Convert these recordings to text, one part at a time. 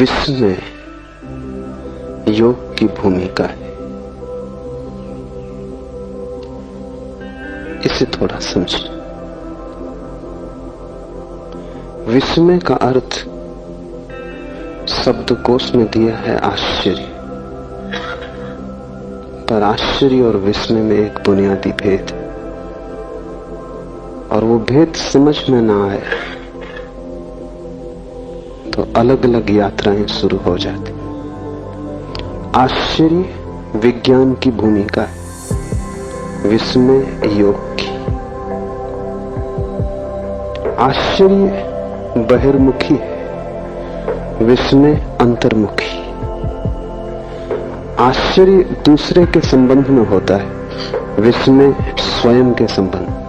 विस्मय योग की भूमिका है। इसे थोड़ा समझें। विस्मय का अर्थ शब्दकोश में दिया है आश्चर्य, पर आश्चर्य और विस्मय में एक बुनियादी भेद है, और वो भेद समझ में ना आए तो अलग अलग यात्राएं शुरू हो जाती। आश्चर्य विज्ञान की भूमिका है, विस्मय योग की। आश्चर्य बहिर्मुखी है, विस्मय अंतर्मुखी। आश्चर्य दूसरे के संबंध में होता है, विस्मय स्वयं के संबंध।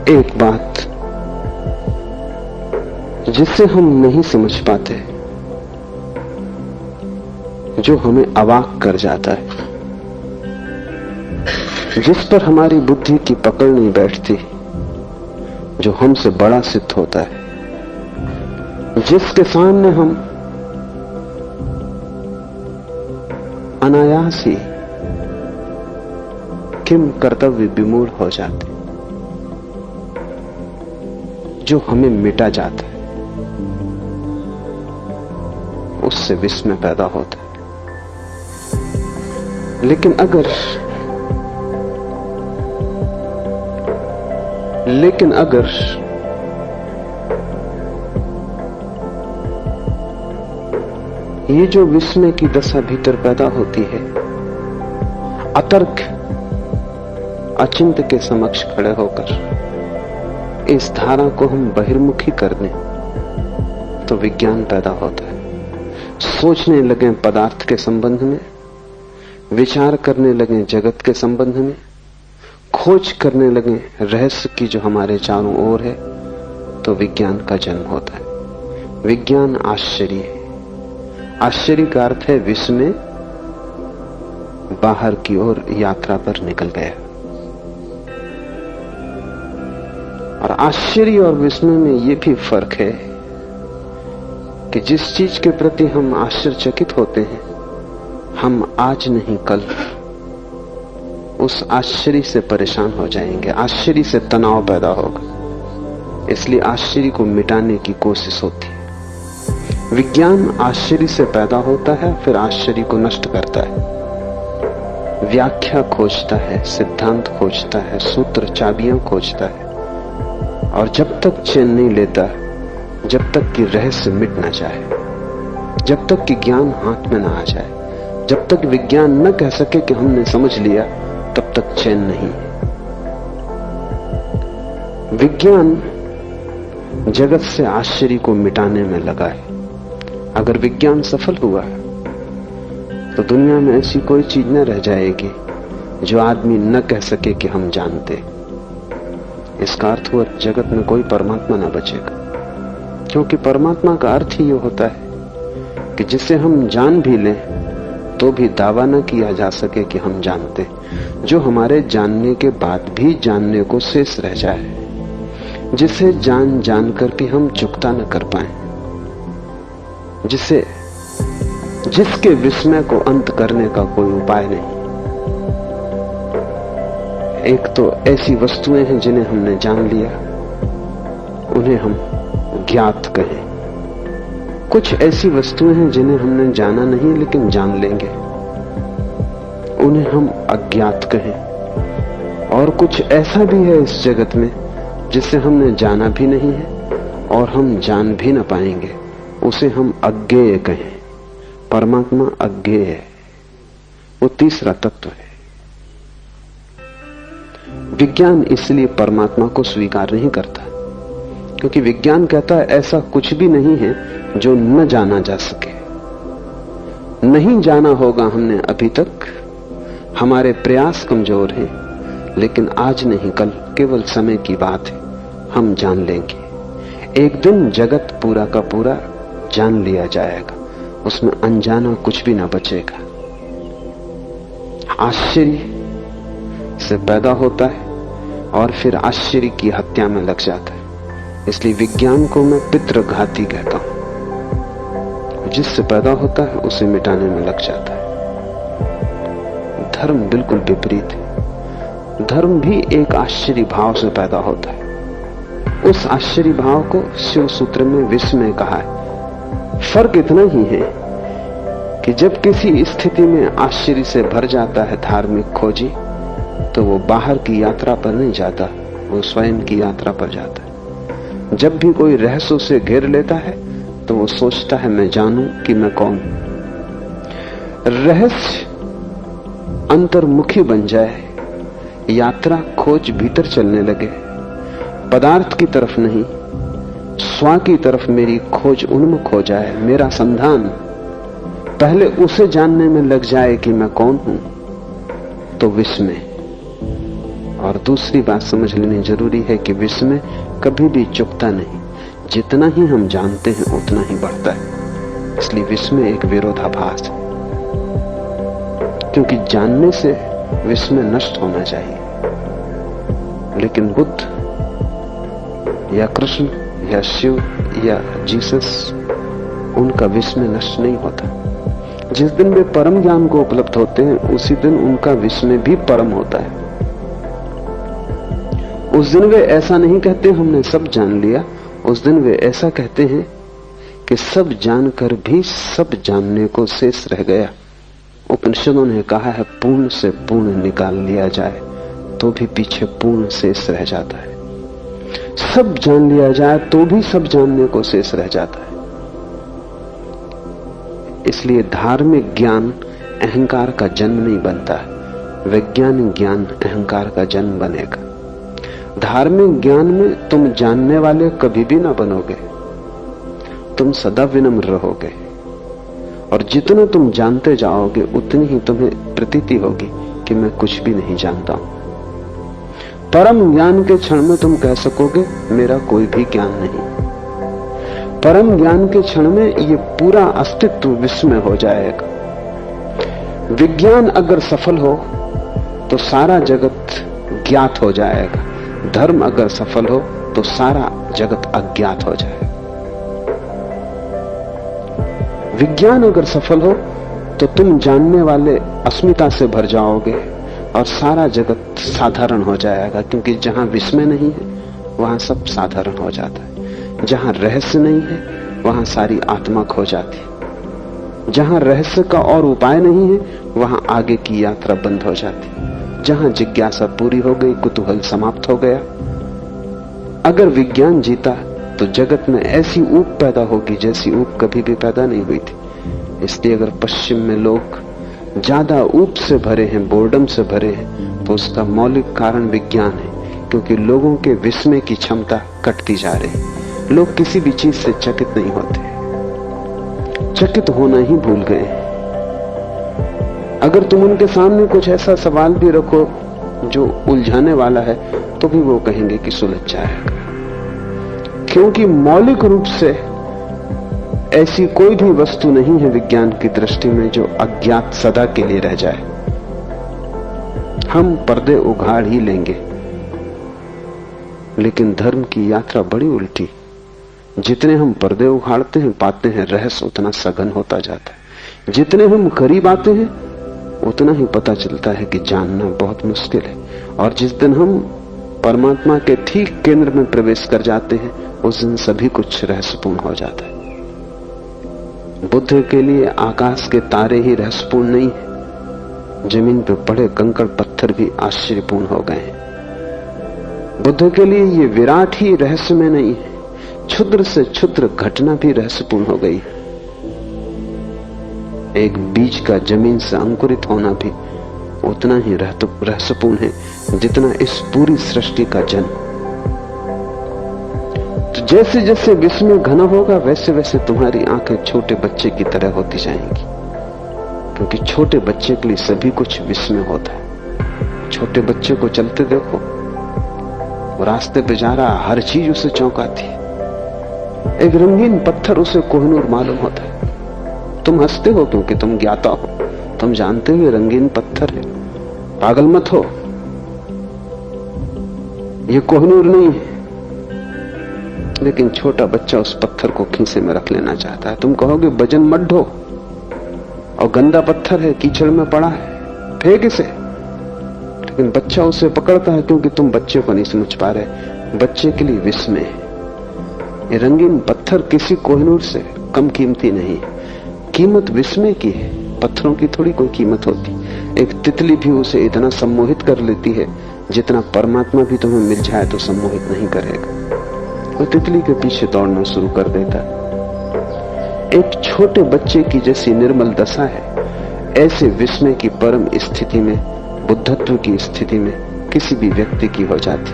एक बात जिसे हम नहीं समझ पाते, जो हमें अवाक कर जाता है, जिस पर हमारी बुद्धि की पकड़ नहीं बैठती, जो हमसे बड़ा सिद्ध होता है, जिसके सामने हम अनायास ही किम कर्तव्य विमूढ़ हो जाते, जो हमें मिटा जाता है, उससे विस्मय पैदा होता है। लेकिन अगर ये जो विस्मय की दशा भीतर पैदा होती है, अतर्क अचिंत्य के समक्ष खड़े होकर इस धारा को हम बहिर्मुखी कर दें, तो विज्ञान पैदा होता है। सोचने लगे पदार्थ के संबंध में, विचार करने लगे जगत के संबंध में, खोज करने लगे रहस्य की जो हमारे चारों ओर है, तो विज्ञान का जन्म होता है। विज्ञान आश्चर्य है। आश्चर्य का अर्थ है विस्मय बाहर की ओर यात्रा पर निकल गया। और आश्चर्य और विस्मय में यह भी फर्क है कि जिस चीज के प्रति हम आश्चर्यचकित होते हैं, हम आज नहीं कल उस आश्चर्य से परेशान हो जाएंगे, आश्चर्य से तनाव पैदा होगा। इसलिए आश्चर्य को मिटाने की कोशिश होती है। विज्ञान आश्चर्य से पैदा होता है, फिर आश्चर्य को नष्ट करता है, व्याख्या खोजता है, सिद्धांत खोजता है, सूत्र चाबियां खोजता है, और जब तक चैन नहीं लेता, जब तक कि रहस्य मिट ना जाए, जब तक कि ज्ञान हाथ में ना आ जाए, जब तक विज्ञान न कह सके कि हमने समझ लिया, तब तक चैन नहीं। विज्ञान जगत से आश्चर्य को मिटाने में लगा है। अगर विज्ञान सफल हुआ तो दुनिया में ऐसी कोई चीज न रह जाएगी जो आदमी न कह सके कि हम जानते। इसका अर्थ हुआ जगत में कोई परमात्मा न बचेगा, क्योंकि परमात्मा का अर्थ ही ये होता है कि जिसे हम जान भी लें तो भी दावा न किया जा सके कि हम जानते, जो हमारे जानने के बाद भी जानने को शेष रह जाए, जिसे जानकर भी हम चुकता न कर पाए, जिसके विस्मय को अंत करने का कोई उपाय नहीं। एक तो ऐसी वस्तुएं हैं जिन्हें हमने जान लिया, उन्हें हम ज्ञात कहें। कुछ ऐसी वस्तुएं हैं जिन्हें हमने जाना नहीं लेकिन जान लेंगे, उन्हें हम अज्ञात कहें। और कुछ ऐसा भी है इस जगत में जिसे हमने जाना भी नहीं है और हम जान भी न पाएंगे, उसे हम अज्ञेय कहें। परमात्मा अज्ञेय है, वो तीसरा तत्व है। विज्ञान इसलिए परमात्मा को स्वीकार नहीं करता, क्योंकि विज्ञान कहता है ऐसा कुछ भी नहीं है जो न जाना जा सके। नहीं जाना होगा हमने अभी तक, हमारे प्रयास कमजोर हैं, लेकिन आज नहीं कल, केवल समय की बात है, हम जान लेंगे। एक दिन जगत पूरा का पूरा जान लिया जाएगा, उसमें अनजाना कुछ भी ना बचेगा। आश्चर्य से पैदा होता है और फिर आश्चर्य की हत्या में लग जाता है। इसलिए विज्ञान को मैं पितृघाती कहता हूं। जिससे पैदा होता है उसे मिटाने में लग जाता है। धर्म बिल्कुल विपरीत है। धर्म भी एक आश्चर्य भाव से पैदा होता है। उस आश्चर्य भाव को शिव सूत्र में विस्मय कहा है। फर्क इतना ही है कि जब किसी स्थिति में आश्चर्य से भर जाता है धार्मिक खोजी, तो वो बाहर की यात्रा पर नहीं जाता, वो स्वयं की यात्रा पर जाता है। जब भी कोई रहस्य उसे घेर लेता है तो वो सोचता है मैं जानूं कि मैं कौन। रहस्य अंतर्मुखी बन जाए, यात्रा खोज भीतर चलने लगे, पदार्थ की तरफ नहीं स्व की तरफ मेरी खोज उन्मुख हो जाए, मेरा संधान पहले उसे जानने में लग जाए कि मैं कौन हूं, तो विस्मय। और दूसरी बात समझ लेनी जरूरी है कि विस्मय कभी भी चुकता नहीं। जितना ही हम जानते हैं उतना ही बढ़ता है। इसलिए विस्मय एक विरोधाभास है, क्योंकि जानने से विस्मय नष्ट होना चाहिए। लेकिन बुद्ध या कृष्ण या शिव या जीसस, उनका विस्मय नष्ट नहीं होता। जिस दिन वे परम ज्ञान को उपलब्ध होते हैं उसी दिन उनका विस्मय भी परम होता है। उस दिन वे ऐसा नहीं कहते हमने सब जान लिया, उस दिन वे ऐसा कहते हैं कि सब जानकर भी सब जानने को शेष रह गया। उपनिषदों ने कहा है पूर्ण से पूर्ण निकाल लिया जाए तो भी पीछे पूर्ण शेष रह जाता है। सब जान लिया जाए तो भी सब जानने को शेष रह जाता है। इसलिए धार्मिक ज्ञान अहंकार का जन्म नहीं बनता है, वैज्ञानिक ज्ञान अहंकार का जन्म बनेगा। धार्मिक ज्ञान में तुम जानने वाले कभी भी ना बनोगे, तुम सदा विनम्र रहोगे, और जितना तुम जानते जाओगे उतनी ही तुम्हें प्रतीति होगी कि मैं कुछ भी नहीं जानता हूं। परम ज्ञान के क्षण में तुम कह सकोगे मेरा कोई भी ज्ञान नहीं। परम ज्ञान के क्षण में ये पूरा अस्तित्व विस्मय हो जाएगा। विज्ञान अगर सफल हो तो सारा जगत ज्ञात हो जाएगा, धर्म अगर सफल हो तो सारा जगत अज्ञात हो जाएगा। विज्ञान अगर सफल हो तो तुम जानने वाले अस्मिता से भर जाओगे और सारा जगत साधारण हो जाएगा, क्योंकि जहां विस्मय नहीं है वहां सब साधारण हो जाता है। जहां रहस्य नहीं है वहां सारी आत्मा खो जाती है। जहां रहस्य का और उपाय नहीं है वहां आगे की यात्रा बंद हो जाती है। जहां जिज्ञासा पूरी हो गई, कुतूहल समाप्त हो गया। अगर विज्ञान जीता तो जगत में ऐसी ऊब पैदा होगी जैसी ऊब कभी भी पैदा नहीं हुई थी। इसलिए अगर पश्चिम में लोग ज्यादा ऊब से भरे हैं, बोर्डम से भरे हैं, तो उसका मौलिक कारण विज्ञान है, क्योंकि लोगों के विस्मय की क्षमता कटती जा रही है। लोग किसी भी चीज से चकित नहीं होते, चकित होना ही भूल गए। अगर तुम उनके सामने कुछ ऐसा सवाल भी रखो जो उलझाने वाला है तो भी वो कहेंगे कि सुलझ जाएगा, क्योंकि मौलिक रूप से ऐसी कोई भी वस्तु नहीं है विज्ञान की दृष्टि में जो अज्ञात सदा के लिए रह जाए। हम पर्दे उघाड़ ही लेंगे, लेकिन धर्म की यात्रा बड़ी उल्टी। जितने हम पर्दे उखाड़ते हैं पाते हैं रहस्य उतना सघन होता जाता है। जितने हम करीब आते हैं उतना ही पता चलता है कि जानना बहुत मुश्किल है। और जिस दिन हम परमात्मा के ठीक केंद्र में प्रवेश कर जाते हैं उस दिन सभी कुछ रहस्यपूर्ण हो जाता है। बुद्ध के लिए आकाश के तारे ही रहस्यपूर्ण नहीं है, जमीन पर पड़े कंकड़ पत्थर भी आश्चर्यपूर्ण हो गए हैं। बुद्ध के लिए ये विराट ही रहस्य में नहीं है, क्षुद्र से क्षुद्र घटना भी रहस्यपूर्ण हो गई। एक बीज का जमीन से अंकुरित होना भी उतना ही रहस्यपूर्ण है जितना इस पूरी सृष्टि का जन्म। तो जैसे जैसे विस्मय घना होगा वैसे वैसे तुम्हारी आंखें छोटे बच्चे की तरह होती जाएंगी, क्योंकि छोटे बच्चे के लिए सभी कुछ विस्मय होता है। छोटे बच्चे को चलते देखो, वो रास्ते पे जा रहा, हर चीज उसे चौंकाती है। एक रंगीन पत्थर उसे कोहिनूर मालूम होता है। तुम हंसते हो क्योंकि तुम ज्ञाता हो, तुम जानते हो ये रंगीन पत्थर है। पागल मत हो, ये कोहिनूर नहीं है, लेकिन छोटा बच्चा उस पत्थर को खीसे में रख लेना चाहता है। तुम कहोगे वजन मत ढो, और गंदा पत्थर है, कीचड़ में पड़ा है, फेंक इसे। लेकिन बच्चा उसे पकड़ता है क्योंकि तुम बच्चे को नहीं समझ पा रहे। बच्चे के लिए विस्मय, ये रंगीन पत्थर किसी कोहिनूर से कम कीमती नहीं। कीमत विस्मय की है, पत्थरों की थोड़ी कोई कीमत होती। एक तितली भी उसे इतना सम्मोहित कर लेती है जितना परमात्मा भी तुम्हें मिल जाए तो सम्मोहित नहीं करेगा। वो तितली के पीछे दौड़ना शुरू कर देता है। एक छोटे बच्चे की जैसी निर्मल दशा है, ऐसे विस्मय की परम स्थिति में, बुद्धत्व की स्थिति में किसी भी व्यक्ति की हो जाती।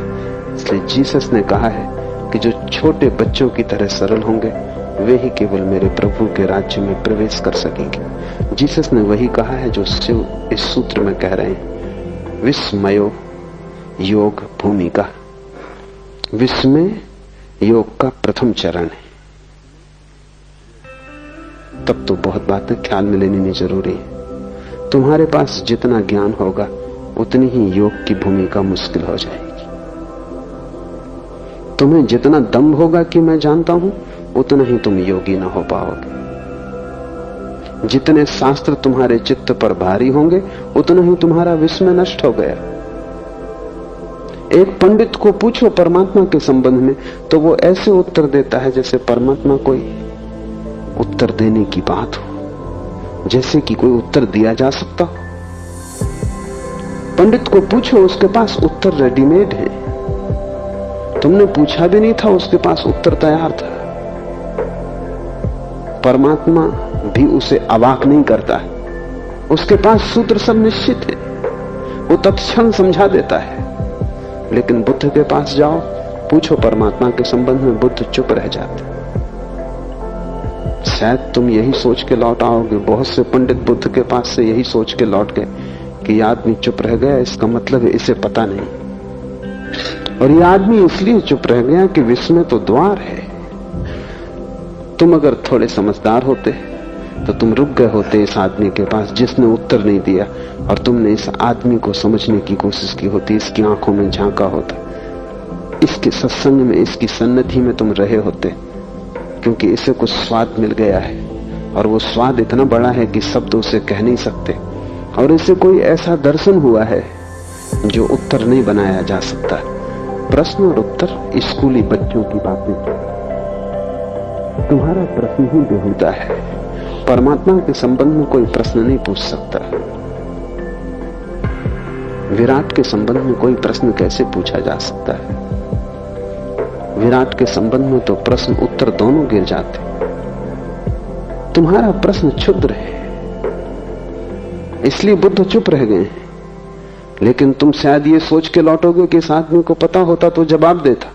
इसलिए जीसस ने कहा है कि जो छोटे बच्चों की तरह सरल होंगे वे ही केवल मेरे प्रभु के राज्य में प्रवेश कर सकेंगे। जीसस ने वही कहा है जो शिव इस सूत्र में कह रहे हैं, विस्मयो योग भूमिका। विस्मय योग का प्रथम चरण है। तब तो बहुत बातें ख्याल में लेनी नहीं जरूरी है। तुम्हारे पास जितना ज्ञान होगा उतनी ही योग की भूमिका मुश्किल हो जाएगी। तुम्हें जितना दम होगा कि मैं जानता हूं, उतना ही तुम योगी ना हो पाओगे। जितने शास्त्र तुम्हारे चित्त पर भारी होंगे उतना ही तुम्हारा विस्मय नष्ट हो गया। एक पंडित को पूछो परमात्मा के संबंध में तो वो ऐसे उत्तर देता है जैसे परमात्मा कोई उत्तर देने की बात हो, जैसे कि कोई उत्तर दिया जा सकता हो। पंडित को पूछो, उसके पास उत्तर रेडीमेड है। तुमने पूछा भी नहीं था, उसके पास उत्तर तैयार था। परमात्मा भी उसे अवाक नहीं करता है, उसके पास सूत्र सब निश्चित है, वो तत्क्षण समझा देता है। लेकिन बुद्ध के पास जाओ, पूछो परमात्मा के संबंध में, बुद्ध चुप रह जाते। शायद तुम यही सोच के लौट आओगे, बहुत से पंडित बुद्ध के पास से यही सोच के लौट गए कि ये आदमी चुप रह गया, इसका मतलब है इसे पता नहीं। और ये आदमी इसलिए चुप रह गया कि विस्मय तो द्वार है। तुम अगर थोड़े समझदार होते तो तुम रुक गए होते इस आदमी के पास जिसने उत्तर नहीं दिया, और तुमने इस आदमी को समझने की कोशिश की होती, इसकी आंखों में झांका होता, इसके सत्संग में, इसकी सन्निधि में तुम रहे होते, क्योंकि इसे कुछ स्वाद मिल गया है और वो स्वाद इतना बड़ा है कि शब्द उसे कह नहीं सकते, और इसे कोई ऐसा दर्शन हुआ है जो उत्तर नहीं बनाया जा सकता। प्रश्न और उत्तर स्कूली बच्चों की बातें, तुम्हारा प्रश्न ही बेहुदा है। परमात्मा के संबंध में कोई प्रश्न नहीं पूछ सकता। विराट के संबंध में कोई प्रश्न कैसे पूछा जा सकता है? विराट के संबंध में तो प्रश्न उत्तर दोनों गिर जाते। तुम्हारा प्रश्न क्षुद्र है, इसलिए बुद्ध चुप रह गए। लेकिन तुम शायद ये सोच के लौटोगे कि इस आदमी को पता होता तो जवाब देता।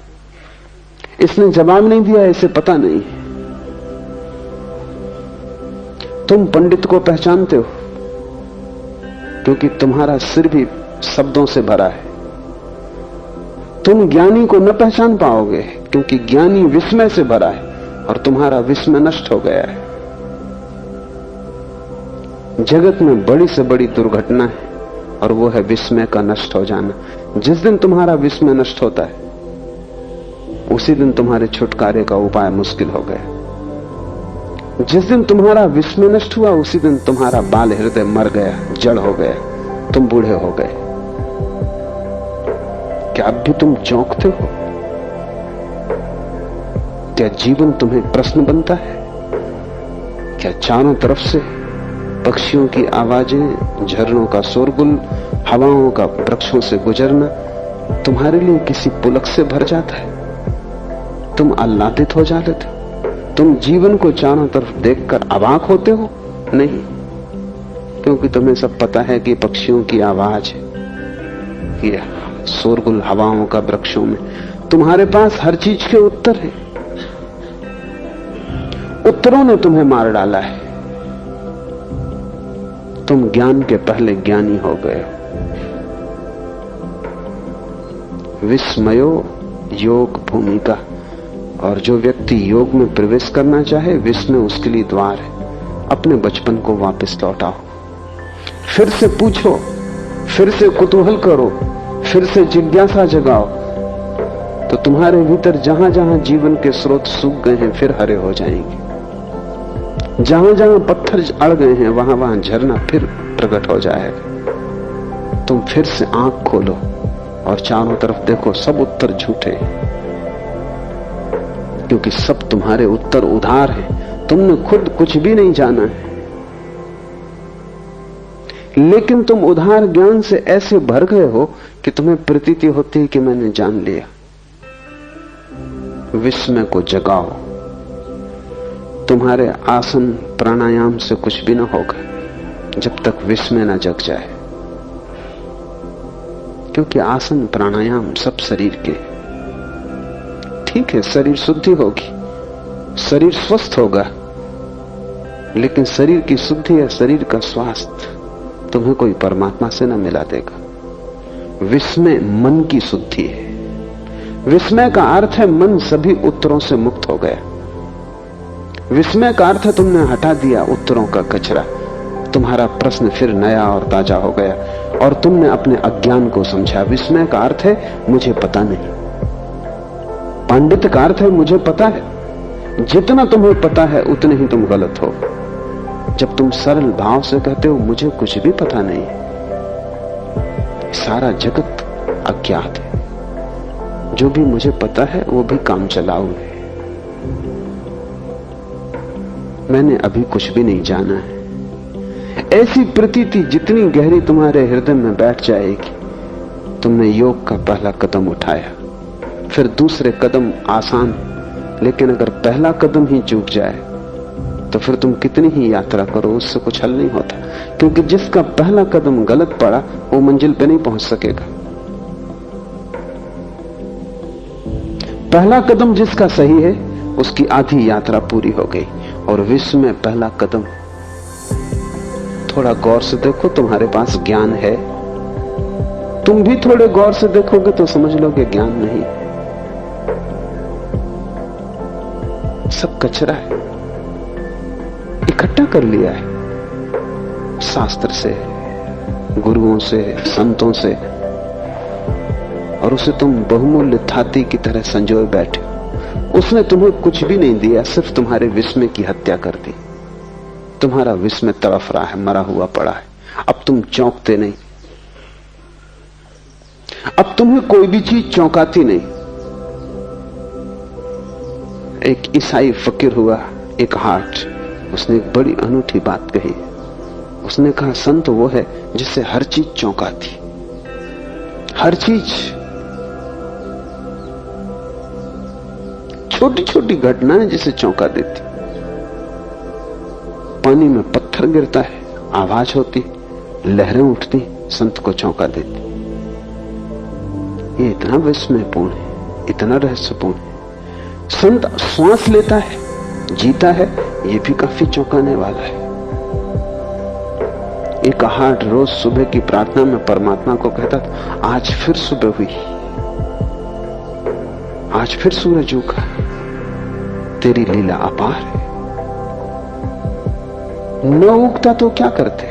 इसने जवाब नहीं दिया, इसे पता नहीं। तुम पंडित को पहचानते हो क्योंकि तुम्हारा सिर भी शब्दों से भरा है। तुम ज्ञानी को न पहचान पाओगे क्योंकि ज्ञानी विस्मय से भरा है और तुम्हारा विस्मय नष्ट हो गया है। जगत में बड़ी से बड़ी दुर्घटना है और वो है विस्मय का नष्ट हो जाना। जिस दिन तुम्हारा विस्मय नष्ट होता है उसी दिन तुम्हारे छुटकारे का उपाय मुश्किल हो गया। जिस दिन तुम्हारा विस्मय नष्ट हुआ उसी दिन तुम्हारा बाल हृदय मर गया, जड़ हो गया, तुम बूढ़े हो गए। क्या अब भी तुम चौंकते हो? क्या जीवन तुम्हें प्रश्न बनता है? क्या चारों तरफ से पक्षियों की आवाजें, झरनों का शोरगुल, हवाओं का वृक्षों से गुजरना तुम्हारे लिए किसी पुलक से भर जाता है? तुम आह्लादित हो जाते हो? तुम जीवन को चारों तरफ देखकर अवाक होते हो? नहीं, क्योंकि तुम्हें सब पता है कि पक्षियों की आवाज है, कि शोरगुल हवाओं का वृक्षों में, तुम्हारे पास हर चीज के उत्तर है। उत्तरों ने तुम्हें मार डाला है। तुम ज्ञान के पहले ज्ञानी हो गए हो। विस्मयो योग भूमिका। और जो व्यक्ति योग में प्रवेश करना चाहे, विस्मय उसके लिए द्वार है। अपने बचपन को वापस लौटाओ, फिर से पूछो, फिर से कुतूहल करो, फिर से जिज्ञासा जगाओ, तो तुम्हारे भीतर जहां जहां जीवन के स्रोत सूख गए हैं फिर हरे हो जाएंगे। जहां जहां पत्थर अड़ गए हैं वहां वहां झरना फिर प्रकट हो जाएगा। तुम फिर से आंख खोलो और चारों तरफ देखो, सब उत्तर झूठे हैं, क्योंकि सब तुम्हारे उत्तर उधार हैं। तुमने खुद कुछ भी नहीं जाना है, लेकिन तुम उधार ज्ञान से ऐसे भर गए हो कि तुम्हें प्रतीति होती है कि मैंने जान लिया। विस्मय को जगाओ। तुम्हारे आसन प्राणायाम से कुछ भी ना होगा जब तक विस्मय ना जग जाए, क्योंकि आसन प्राणायाम सब शरीर के। ठीक है, शरीर शुद्धि होगी, शरीर स्वस्थ होगा, लेकिन शरीर की शुद्धि या शरीर का स्वास्थ्य तुम्हें कोई परमात्मा से न मिला देगा। विस्मय मन की शुद्धि है। विस्मय का अर्थ है मन सभी उत्तरों से मुक्त हो गया। विस्मय का अर्थ है तुमने हटा दिया उत्तरों का कचरा, तुम्हारा प्रश्न फिर नया और ताजा हो गया और तुमने अपने अज्ञान को समझा। विस्मय का अर्थ है मुझे पता नहीं। पांडित्य का अर्थ है मुझे पता है। जितना तुम्हें पता है उतने ही तुम गलत हो। जब तुम सरल भाव से कहते हो मुझे कुछ भी पता नहीं, सारा जगत अज्ञात है, जो भी मुझे पता है वो भी काम चलाऊ है, मैंने अभी कुछ भी नहीं जाना है। ऐसी प्रतीति जितनी गहरी तुम्हारे हृदय में बैठ जाएगी, तुमने योग का पहला कदम उठाया। फिर दूसरे कदम आसान, लेकिन अगर पहला कदम ही चूक जाए तो फिर तुम कितनी ही यात्रा करो उससे कुछ हल नहीं होता, क्योंकि जिसका पहला कदम गलत पड़ा वो मंजिल पे नहीं पहुंच सकेगा। पहला कदम जिसका सही है उसकी आधी यात्रा पूरी हो गई। और विश्व में पहला कदम, थोड़ा गौर से देखो, तुम्हारे पास ज्ञान है। तुम भी थोड़े गौर से देखोगे तो समझ लोगे ज्ञान नहीं, सब कचरा है, इकट्ठा कर लिया है शास्त्र से, गुरुओं से, संतों से, और उसे तुम बहुमूल्य थाती की तरह संजोए बैठे। उसने तुम्हें कुछ भी नहीं दिया, सिर्फ तुम्हारे विस्मय की हत्या कर दी। तुम्हारा विस्मय तड़फ रहा है, मरा हुआ पड़ा है। अब तुम चौंकते नहीं, अब तुम्हें कोई भी चीज चौंकाती नहीं। एक ईसाई फकीर हुआ, एक हाट, उसने एक बड़ी अनूठी बात कही। उसने कहा संत वो है जिससे हर चीज चौंकाती, हर चीज, छोटी छोटी घटनाएं जिसे चौंका देती। पानी में पत्थर गिरता है, आवाज होती, लहरें उठती, संत को चौंका देती। ये इतना विस्मयपूर्ण है, इतना रहस्यपूर्ण है। संत श्वास लेता है, जीता है, ये भी काफी चौंकाने वाला है। एक हाट रोज सुबह की प्रार्थना में परमात्मा को कहता था, आज फिर सुबह हुई, आज फिर सूरज उगा, तेरी लीला अपार है। न उगता तो क्या करते,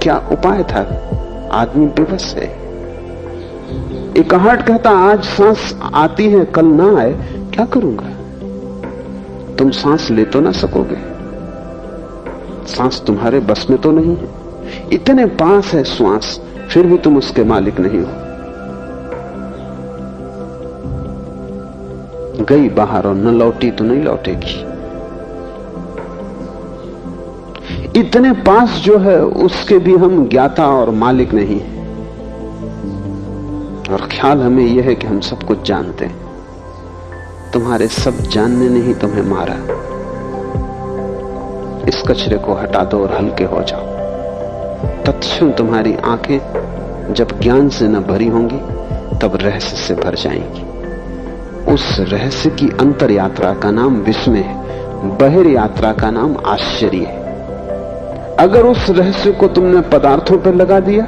क्या उपाय था? आदमी बेबस है। एक हाट कहता, आज सांस आती है, कल ना आए, क्या करूंगा? तुम सांस ले तो ना सकोगे, सांस तुम्हारे बस में तो नहीं है। इतने पास है श्वास, फिर भी तुम उसके मालिक नहीं हो। गई बाहर और न लौटी तो नहीं लौटेगी। इतने पास जो है उसके भी हम ज्ञाता और मालिक नहीं है। और ख्याल हमें यह है कि हम सब कुछ जानते हैं। तुम्हारे सब जानने ने ही तुम्हें मारा। इस कचरे को हटा दो और हल्के हो जाओ। तत्क्षण तुम्हारी आंखें जब ज्ञान से न भरी होंगी तब रहस्य से भर जाएंगी। उस रहस्य की अंतर यात्रा का नाम विस्मय है, बहिर यात्रा का नाम आश्चर्य है। अगर उस रहस्य को तुमने पदार्थों पर लगा दिया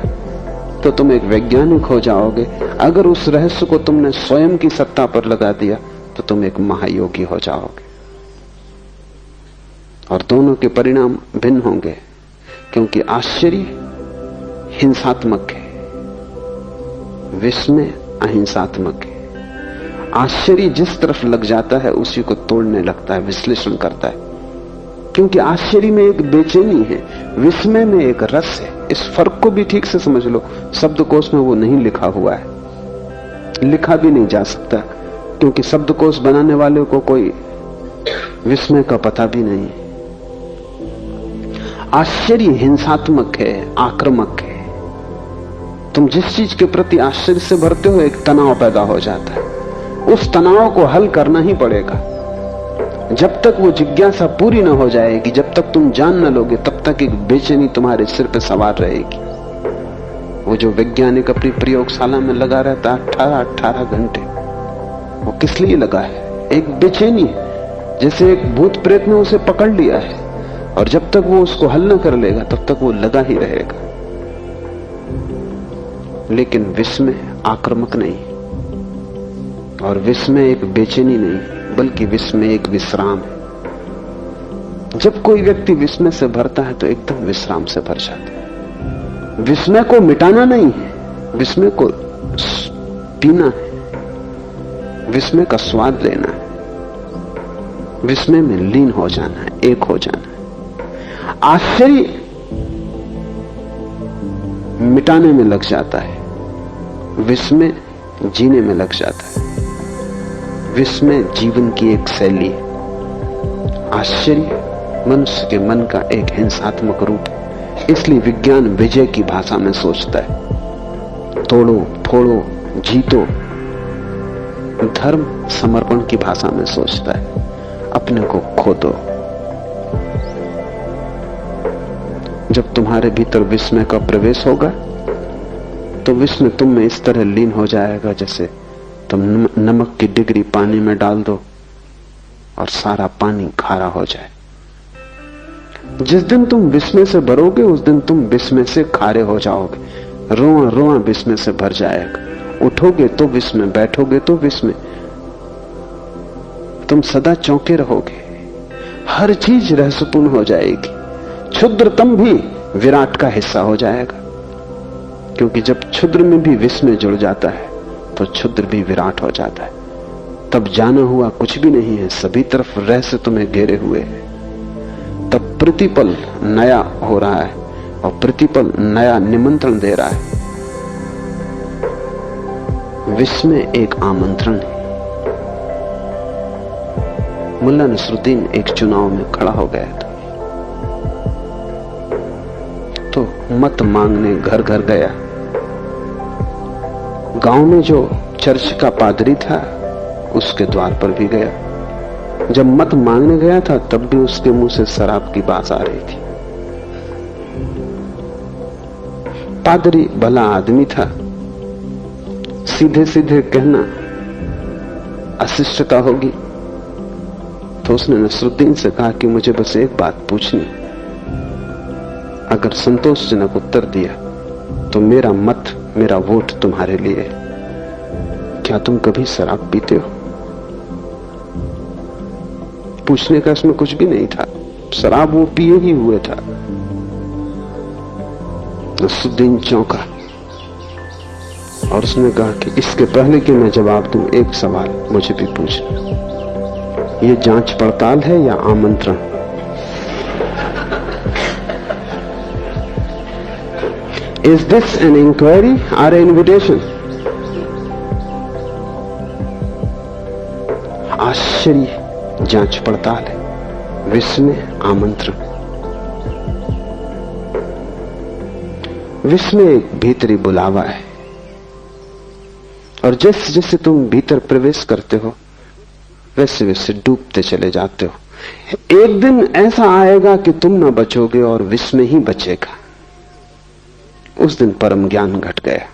तो तुम एक वैज्ञानिक हो जाओगे। अगर उस रहस्य को तुमने स्वयं की सत्ता पर लगा दिया तो तुम एक महायोगी हो जाओगे। और दोनों के परिणाम भिन्न होंगे, क्योंकि आश्चर्य हिंसात्मक है, विस्मय अहिंसात्मक है। आश्चर्य जिस तरफ लग जाता है उसी को तोड़ने लगता है, विश्लेषण करता है, क्योंकि आश्चर्य में एक बेचैनी है, विस्मय में एक रस है। इस फर्क को भी ठीक से समझ लो। शब्दकोश में वो नहीं लिखा हुआ है, लिखा भी नहीं जा सकता, क्योंकि शब्दकोश बनाने वाले को कोई विस्मय का पता भी नहीं है। आश्चर्य हिंसात्मक है, आक्रामक है। तुम जिस चीज के प्रति आश्चर्य से भरते हो, एक तनाव पैदा हो जाता है। उस तनाव को हल करना ही पड़ेगा। जब तक वो जिज्ञासा पूरी ना हो जाएगी, जब तक तुम जान न लोगे, तब तक एक बेचैनी तुम्हारे सिर पे सवार रहेगी। वो जो वैज्ञानिक अपनी प्रयोगशाला में लगा रहता है 18 घंटे, वो किस लिए लगा है? एक बेचैनी, जैसे एक भूत प्रेत ने उसे पकड़ लिया है, और जब तक वो उसको हल न कर लेगा तब तक वो लगा ही रहेगा। लेकिन विस्मय आक्रामक नहीं, और विस्मय एक बेचैनी नहीं, बल्कि विस्मय एक विश्राम है। जब कोई व्यक्ति विस्मय से भरता है तो एकदम विश्राम से भर जाता है। विस्मय को मिटाना नहीं है, विस्मय को पीना है, विस्मय का स्वाद लेना है, विस्मय में लीन हो जाना है, एक हो जाना है। आश्चर्य मिटाने में लग जाता है, विस्मय जीने में लग जाता है। विस्मय जीवन की एक शैली है, आश्चर्य मनुष्य के मन का एक हिंसात्मक रूप है। इसलिए विज्ञान विजय की भाषा में सोचता है, तोड़ो फोड़ो जीतो। धर्म समर्पण की भाषा में सोचता है, अपने को खो दो। जब तुम्हारे भीतर विस्मय का प्रवेश होगा तो विस्मय तुम में इस तरह लीन हो जाएगा जैसे तुम नमक की डिग्री पानी में डाल दो और सारा पानी खारा हो जाए। जिस दिन तुम विस्मय से भरोगे उस दिन तुम विस्मय से खारे हो जाओगे। रोआ रोआ विस्मय से भर जाएगा। उठोगे तो विस्मय, बैठोगे तो विस्मय, तुम सदा चौंके रहोगे। हर चीज रहस्यपूर्ण हो जाएगी। क्षुद्रतम भी विराट का हिस्सा हो जाएगा, क्योंकि जब क्षुद्र में भी विस्मय जुड़ जाता है तो क्षुद्र भी विराट हो जाता है। तब जाना हुआ कुछ भी नहीं है, सभी तरफ रहस्य तुम्हें घेरे हुए है। तब प्रतिपल नया हो रहा है और प्रतिपल नया निमंत्रण दे रहा है। विस्मय एक आमंत्रण है। मुल्ला नसरुद्दीन एक चुनाव में खड़ा हो गया था, तो मत मांगने घर घर गया। गांव में जो चर्च का पादरी था उसके द्वार पर भी गया। जब मत मांगने गया था तब भी उसके मुंह से शराब की बात आ रही थी। पादरी भला आदमी था, सीधे सीधे कहना अशिष्टता होगी, तो उसने नसरुद्दीन से कहा कि मुझे बस एक बात पूछनी, अगर संतोषजनक उत्तर दिया तो मेरा मत, मेरा वोट तुम्हारे लिए। क्या तुम कभी शराब पीते हो? पूछने का इसमें कुछ भी नहीं था, शराब वो पिए ही हुए था। नसरुद्दीन चौंका और उसने कहा कि इसके पहले कि मैं जवाब दूं, एक सवाल मुझे भी पूछना। ये जांच पड़ताल है या आमंत्रण? Is this an inquiry or an invitation? आश्चर्य जांच पड़ताल है, विस्मय आमंत्रण। विस्मय एक भीतरी बुलावा है, और जैसे जैसे तुम भीतर प्रवेश करते हो वैसे वैसे डूबते चले जाते हो। एक दिन ऐसा आएगा कि तुम न बचोगे और विस्मय ही बचेगा। उस दिन परम ज्ञान घट गया।